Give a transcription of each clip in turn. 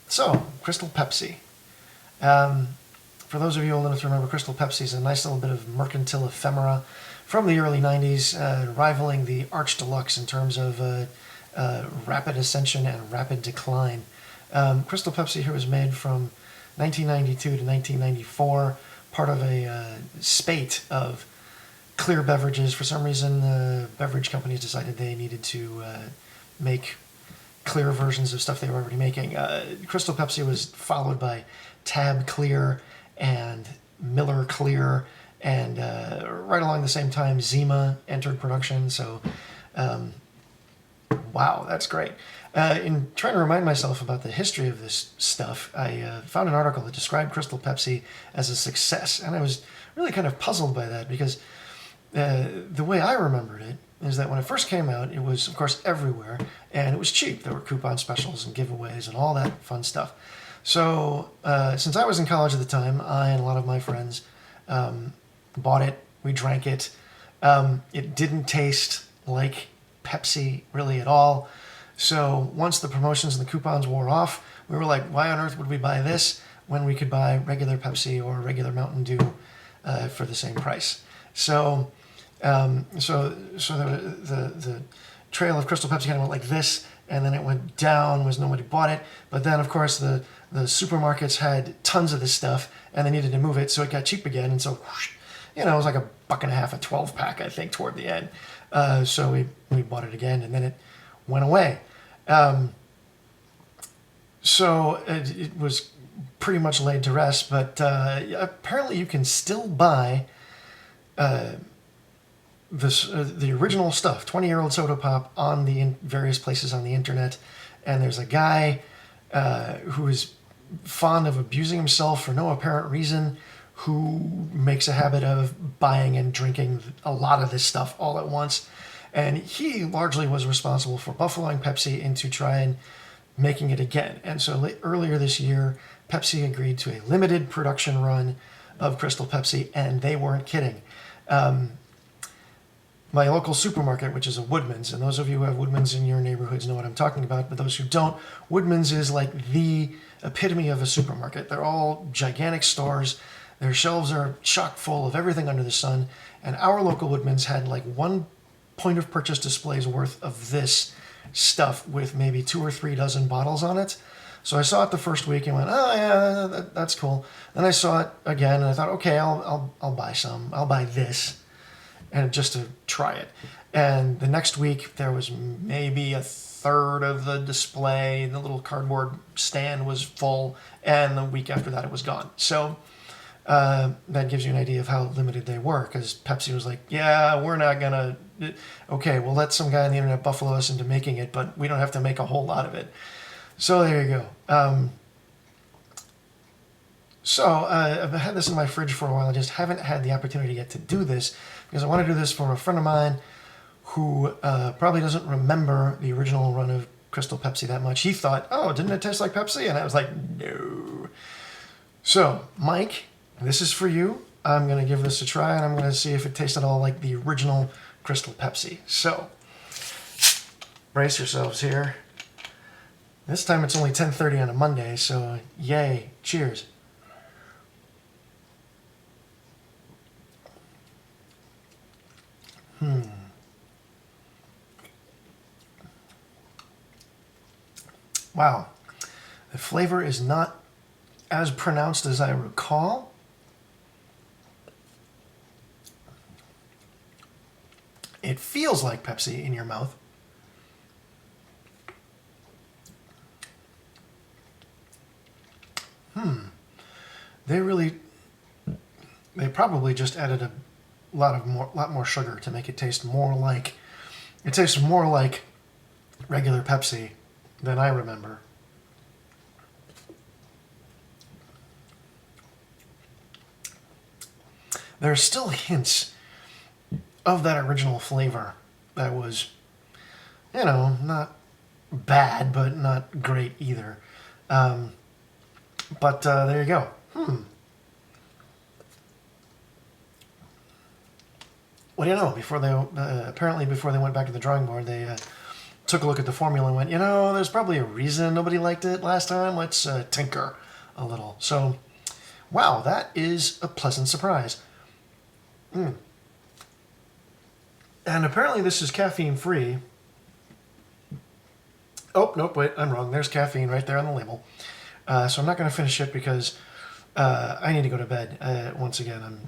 So, Crystal Pepsi. Um, for those of you old enough to remember, Crystal Pepsi is a nice little bit of mercantile ephemera from the early 90s, rivaling the Arch Deluxe in terms of rapid ascension and rapid decline. Crystal Pepsi here was made from 1992 to 1994, part of a spate of clear beverages. For some reason, the beverage companies decided they needed to make clear versions of stuff they were already making. Crystal Pepsi was followed by Tab Clear and Miller Clear, and right along the same time, Zima entered production. So, wow, that's great. In trying to remind myself about the history of this stuff, I found an article that described Crystal Pepsi as a success, and I was really kind of puzzled by that because the way I remembered it is that when it first came out, it was, of course, everywhere, and it was cheap. There were coupon specials and giveaways and all that fun stuff. So, since I was in college at the time, I and a lot of my friends bought it. We drank it. It didn't taste like Pepsi really at all. So, once the promotions and the coupons wore off, we were like, why on earth would we buy this when we could buy regular Pepsi or regular Mountain Dew for the same price? So, the trail of Crystal Pepsi kind of went like this, and then it went down was nobody bought it. But then, of course, the supermarkets had tons of this stuff, and they needed to move it, so it got cheap again. And so, whoosh, it was like $1.50 a 12-pack, I think, toward the end. So we bought it again, and then it went away. So it was pretty much laid to rest. But apparently, you can still buy the original stuff, 20-year-old soda pop, on the various places on the internet. And there's a guy who is fond of abusing himself for no apparent reason, who makes a habit of buying and drinking a lot of this stuff all at once. And he largely was responsible for buffaloing Pepsi into try and making it again. And so earlier this year, Pepsi agreed to a limited production run of Crystal Pepsi, and they weren't kidding. My local supermarket, which is a Woodman's, and those of you who have Woodman's in your neighborhoods know what I'm talking about, but those who don't, Woodman's is like the epitome of a supermarket. They're all gigantic stores. Their shelves are chock full of everything under the sun, and our local Woodman's had like one point of purchase display's worth of this stuff with maybe 2 or 3 dozen bottles on it. So I saw it the first week and went, oh yeah, that's cool. Then I saw it again and I thought, okay, I'll buy some. I'll buy this, and just to try it. And the next week there was maybe a third of the display. The little cardboard stand was full, and the week after that it was gone. So that gives you an idea of how limited they were, because Pepsi was like, yeah, we're not gonna, okay, we'll let some guy on the internet buffalo us into making it, but we don't have to make a whole lot of it. So there you go. I've had this in my fridge for a while. I just haven't had the opportunity yet to do this, because I want to do this for a friend of mine who probably doesn't remember the original run of Crystal Pepsi that much. He thought, oh, didn't it taste like Pepsi? And I was like, no. So, Mike, this is for you. I'm going to give this a try, and I'm going to see if it tastes at all like the original Crystal Pepsi. So, brace yourselves here. This time it's only 10:30 on a Monday, so yay. Cheers. Wow. The flavor is not as pronounced as I recall. It feels like Pepsi in your mouth. They probably just added a lot more sugar to make it taste more like, it tastes more like regular Pepsi than I remember. There are still hints of that original flavor that was, not bad, but not great either. But there you go. Well, apparently before they went back to the drawing board, they took a look at the formula and went, there's probably a reason nobody liked it last time. Let's tinker a little. So, wow, that is a pleasant surprise. And apparently this is caffeine free. Oh, nope, wait, I'm wrong. There's caffeine right there on the label. So I'm not going to finish it because I need to go to bed. Once again,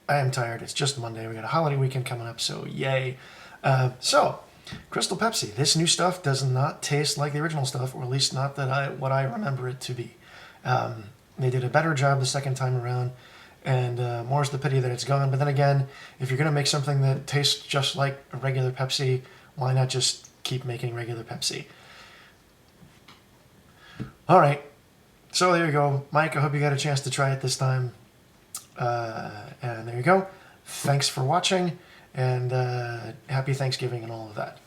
I am tired. It's just Monday. We got a holiday weekend coming up, so yay. So, Crystal Pepsi. This new stuff does not taste like the original stuff, or at least not what I remember it to be. They did a better job the second time around, and more's the pity that it's gone. But then again, if you're going to make something that tastes just like a regular Pepsi, why not just keep making regular Pepsi? All right. So there you go. Mike, I hope you got a chance to try it this time. And there you go. Thanks for watching, and happy Thanksgiving and all of that.